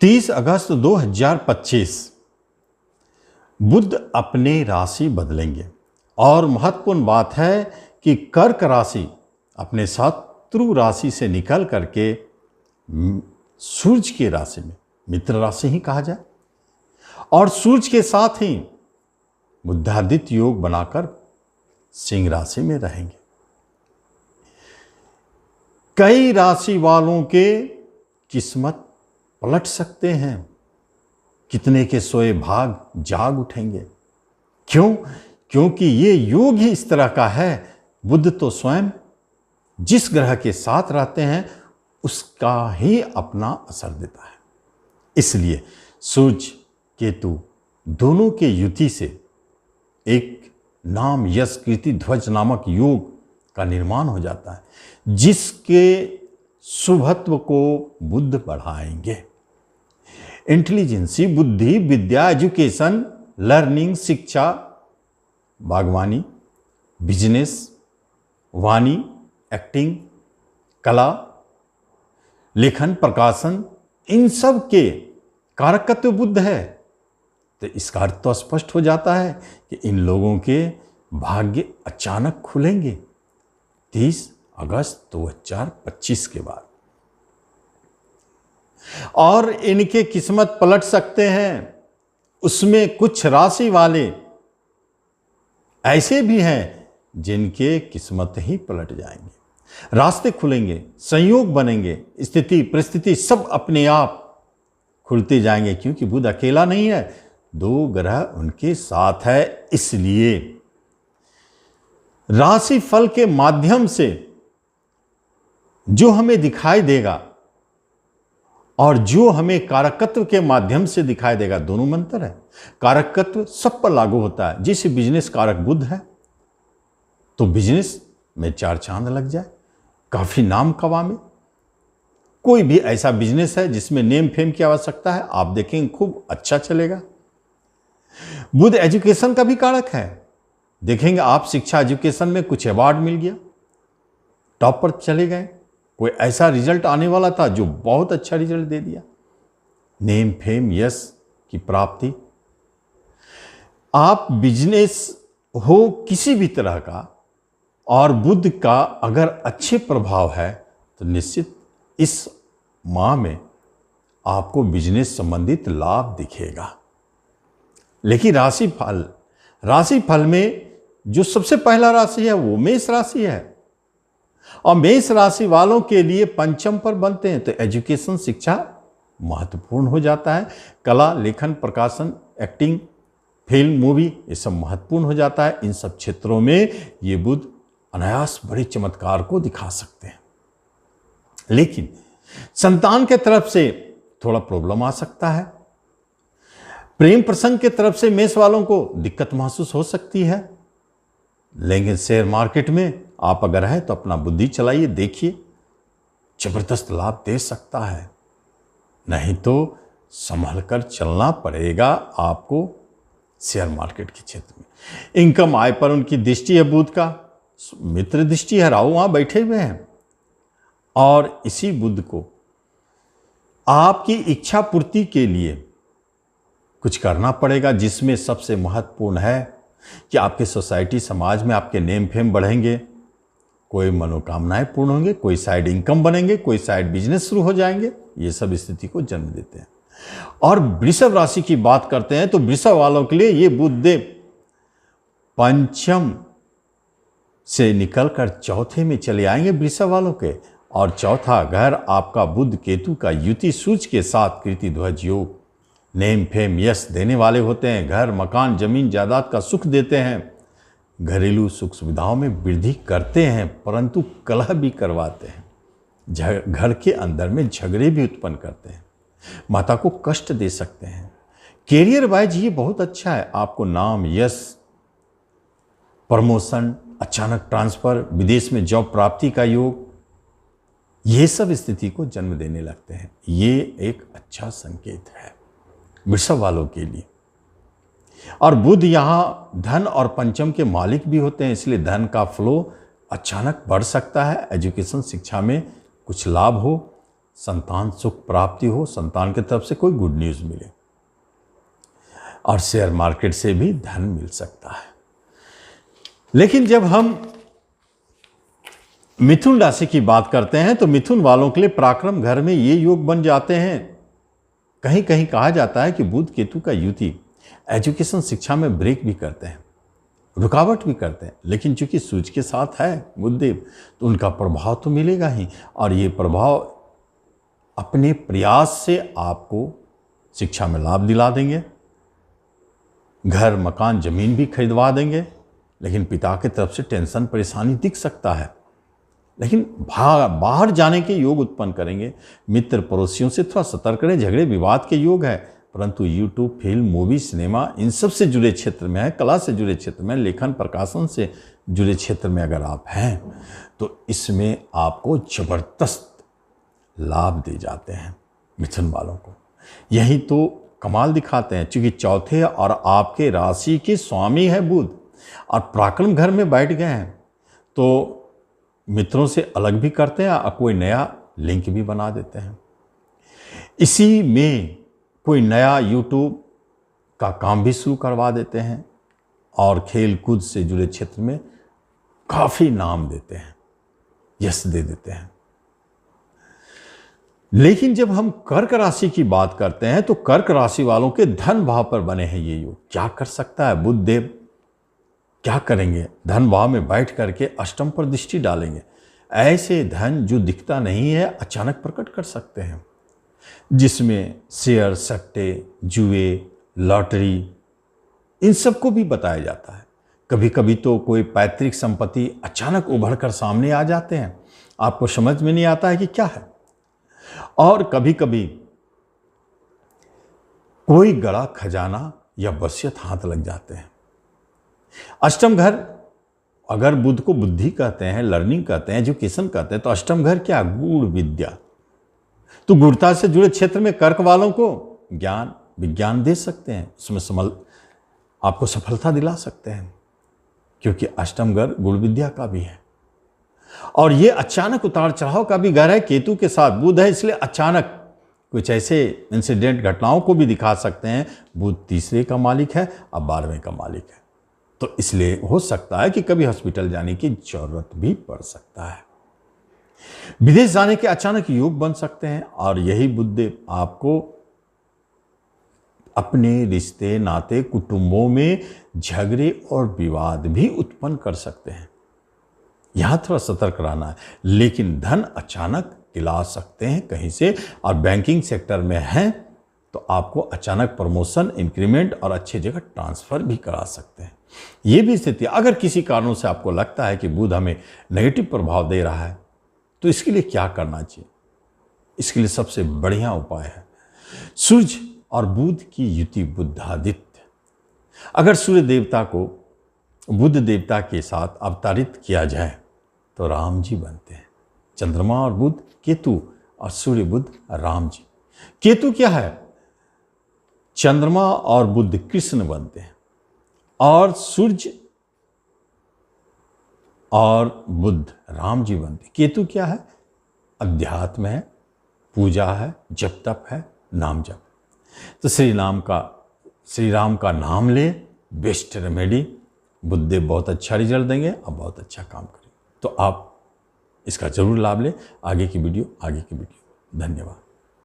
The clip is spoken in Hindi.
30 अगस्त 2025 बुध अपने राशि बदलेंगे और महत्वपूर्ण बात है कि कर्क राशि अपने शत्रु राशि से निकल करके सूर्य की राशि में, मित्र राशि ही कहा जाए, और सूर्य के साथ ही बुधादित्य योग बनाकर सिंह राशि में रहेंगे। कई राशि वालों के किस्मत पलट सकते हैं, कितने के सोए भाग जाग उठेंगे। क्यों? क्योंकि ये योग ही इस तरह का है। बुध तो स्वयं जिस ग्रह के साथ रहते हैं उसका ही अपना असर देता है। इसलिए सूर्य केतु दोनों के युति से एक नाम यश कीर्ति ध्वज नामक योग का निर्माण हो जाता है, जिसके शुभत्व को बुध बढ़ाएंगे। इंटेलिजेंसी, बुद्धि, विद्या, एजुकेशन, लर्निंग, शिक्षा, बागवानी, बिजनेस, वाणी, एक्टिंग, कला, लेखन, प्रकाशन, इन सब के कारकत्व बुध है। तो इसका अर्थ तो स्पष्ट हो जाता है कि इन लोगों के भाग्य अचानक खुलेंगे 30 अगस्त 2025 के बाद, और इनके किस्मत पलट सकते हैं। उसमें कुछ राशि वाले ऐसे भी हैं जिनके किस्मत ही पलट जाएंगे, रास्ते खुलेंगे, संयोग बनेंगे, स्थिति परिस्थिति सब अपने आप खुलते जाएंगे, क्योंकि बुध अकेला नहीं है, 2 ग्रह उनके साथ है। इसलिए राशि फल के माध्यम से जो हमें दिखाई देगा और जो हमें कारकत्व के माध्यम से दिखाई देगा, दोनों में अंतर है। कारकत्व सब पर लागू होता है। जिस बिजनेस कारक बुध है तो बिजनेस में 4 चांद लग जाए, काफी नाम कमाए। कोई भी ऐसा बिजनेस है जिसमें नेम फेम की आवश्यकता है, आप देखेंगे खूब अच्छा चलेगा। बुध एजुकेशन का भी कारक है, देखेंगे आप शिक्षा एजुकेशन में कुछ अवार्ड मिल गया, टॉप पर चले गए, कोई ऐसा रिजल्ट आने वाला था जो बहुत अच्छा रिजल्ट दे दिया, नेम फेम यश की प्राप्ति। आप बिजनेस हो किसी भी तरह का और बुध का अगर अच्छे प्रभाव है तो निश्चित इस माह में आपको बिजनेस संबंधित लाभ दिखेगा। लेकिन राशि फल में जो सबसे पहला राशि है वो मेष राशि है, और मेष राशि वालों के लिए पंचम पर बनते हैं, तो एजुकेशन शिक्षा महत्वपूर्ण हो जाता है। कला, लेखन, प्रकाशन, एक्टिंग, फिल्म, मूवी, ये सब महत्वपूर्ण हो जाता है। इन सब क्षेत्रों में ये बुध अनायास बड़े चमत्कार को दिखा सकते हैं। लेकिन संतान के तरफ से थोड़ा प्रॉब्लम आ सकता है। प्रेम प्रसंग के तरफ से मेष वालों को दिक्कत महसूस हो सकती है। लेकिन शेयर मार्केट में आप अगर है तो अपना बुद्धि चलाइए, देखिए, जबरदस्त लाभ दे सकता है। नहीं तो संभल कर चलना पड़ेगा आपको शेयर मार्केट के क्षेत्र में। इनकम आय पर उनकी दृष्टि है, बुध का मित्र दृष्टि है, राहु वहां बैठे हुए हैं, और इसी बुध को आपकी इच्छा पूर्ति के लिए कुछ करना पड़ेगा, जिसमें सबसे महत्वपूर्ण है कि आपके सोसाइटी समाज में आपके नेम फेम बढ़ेंगे, कोई मनोकामनाएं पूर्ण होंगे, कोई साइड इनकम बनेंगे, कोई साइड बिजनेस शुरू हो जाएंगे। ये सब स्थिति को जन्म देते हैं। और वृषभ राशि की बात करते हैं तो वृषभ वालों के लिए ये बुध देव पंचम से निकलकर चौथे में चले आएंगे वृषभ वालों के, और चौथा घर आपका बुध केतु का युति सूर्य के साथ कीर्ति ध्वज योग, नेम फेम यश देने वाले होते हैं। घर, मकान, जमीन जायदाद का सुख देते हैं, घरेलू सुख सुविधाओं में वृद्धि करते हैं, परंतु कलह भी करवाते हैं, घर के अंदर में झगड़े भी उत्पन्न करते हैं, माता को कष्ट दे सकते हैं। कैरियर वाइज ये बहुत अच्छा है, आपको नाम यश, प्रमोशन, अचानक ट्रांसफर, विदेश में जॉब प्राप्ति का योग, ये सब स्थिति को जन्म देने लगते हैं। ये एक अच्छा संकेत है वृषभ वालों के लिए। और बुध यहाँ धन और पंचम के मालिक भी होते हैं, इसलिए धन का फ्लो अचानक बढ़ सकता है। एजुकेशन शिक्षा में कुछ लाभ हो, संतान सुख प्राप्ति हो, संतान की तरफ से कोई गुड न्यूज़ मिले। और शेयर मार्केट से भी धन मिल सकता है। लेकिन जब हम मिथुन राशि की बात करते हैं तो मिथुन वालों के लिए पराक्रम घर में ये योग बन जाते हैं। कहीं कहीं कहा जाता है कि बुध केतु का युति एजुकेशन शिक्षा में ब्रेक भी करते हैं, रुकावट भी करते हैं, लेकिन चूंकि सूर्य के साथ है बुधदेव तो उनका प्रभाव तो मिलेगा ही। और ये प्रभाव अपने प्रयास से आपको शिक्षा में लाभ दिला देंगे, घर मकान जमीन भी खरीदवा देंगे। लेकिन पिता की तरफ से टेंशन परेशानी दिख सकता है, लेकिन बाहर जाने के योग उत्पन्न करेंगे। मित्र पड़ोसियों से थोड़ा सतर्क रहें, झगड़े विवाद के योग है। परंतु यूट्यूब, फिल्म, मूवी, सिनेमा इन सब से जुड़े क्षेत्र में है, कला से जुड़े क्षेत्र में, लेखन प्रकाशन से जुड़े क्षेत्र में अगर आप हैं तो इसमें आपको जबरदस्त लाभ दे जाते हैं मिथुन वालों को। यही तो कमाल दिखाते हैं, क्योंकि चौथे और आपके राशि के स्वामी है बुध और पराक्रम घर में बैठ गए हैं, तो मित्रों से अलग भी करते हैं और कोई नया लिंक भी बना देते हैं। इसी में कोई नया यूट्यूब का काम भी शुरू करवा देते हैं और खेल कूद से जुड़े क्षेत्र में काफ़ी नाम देते हैं, यश दे देते हैं। लेकिन जब हम कर्क राशि की बात करते हैं तो कर्क राशि वालों के धन भाव पर बने हैं ये योग। क्या कर सकता है बुध देव, क्या करेंगे? धन भाव में बैठ करके अष्टम पर दृष्टि डालेंगे। ऐसे धन जो दिखता नहीं है अचानक प्रकट कर सकते हैं, जिसमें शेयर, सट्टे, जुए, लॉटरी इन सबको भी बताया जाता है। कभी कभी तो कोई पैतृक संपत्ति अचानक उभर कर सामने आ जाते हैं, आपको समझ में नहीं आता है कि क्या है। और कभी कभी कोई गड़ा खजाना या वसीयत हाथ लग जाते हैं। अष्टम घर, अगर बुध को बुद्धि कहते हैं, लर्निंग कहते हैं, एजुकेशन कहते हैं, तो अष्टम घर क्या? गूढ़ विद्या। तो गूढ़ता से जुड़े क्षेत्र में कर्क वालों को ज्ञान विज्ञान दे सकते हैं, उसमें आपको सफलता दिला सकते हैं, क्योंकि अष्टम घर गूढ़ विद्या का भी है। और ये अचानक उतार चढ़ाव का भी घर है। केतु के साथ बुध है, इसलिए अचानक कुछ ऐसे इंसिडेंट घटनाओं को भी दिखा सकते हैं। बुध तीसरे का मालिक है, अब 12वें का मालिक है, तो इसलिए हो सकता है कि कभी हॉस्पिटल जाने की जरूरत भी पड़ सकता है। विदेश जाने के अचानक योग बन सकते हैं। और यही बुध आपको अपने रिश्ते, नाते, कुटुंबों में झगड़े और विवाद भी उत्पन्न कर सकते हैं। यहां थोड़ा सतर्क रहना है। लेकिन धन अचानक दिला सकते हैं कहीं से, और बैंकिंग सेक्टर में हैं तो आपको अचानक प्रमोशन, इंक्रीमेंट और अच्छी जगह ट्रांसफर भी करा सकते हैं। ये भी स्थिति, अगर किसी कारणों से आपको लगता है कि बुध हमें नेगेटिव प्रभाव दे रहा है तो इसके लिए क्या करना चाहिए? इसके लिए सबसे बढ़िया उपाय है सूर्य और बुध की युति, बुधादित्य। अगर सूर्य देवता को बुध देवता के साथ अवतारित किया जाए तो राम जी बनते हैं। चंद्रमा और बुध केतु और सूर्य बुध राम जी। केतु क्या है? चंद्रमा और बुध कृष्ण बनते हैं, और सूर्य और बुध राम जी बनते हैं। केतु क्या है? अध्यात्म है, पूजा है, जप तप है, नाम जप। तो श्री राम का नाम ले, बेस्ट रेमेडी। बुद्धदेव बहुत अच्छा रिजल्ट देंगे और बहुत अच्छा काम करेंगे। तो आप इसका जरूर लाभ लें। आगे की वीडियो। धन्यवाद।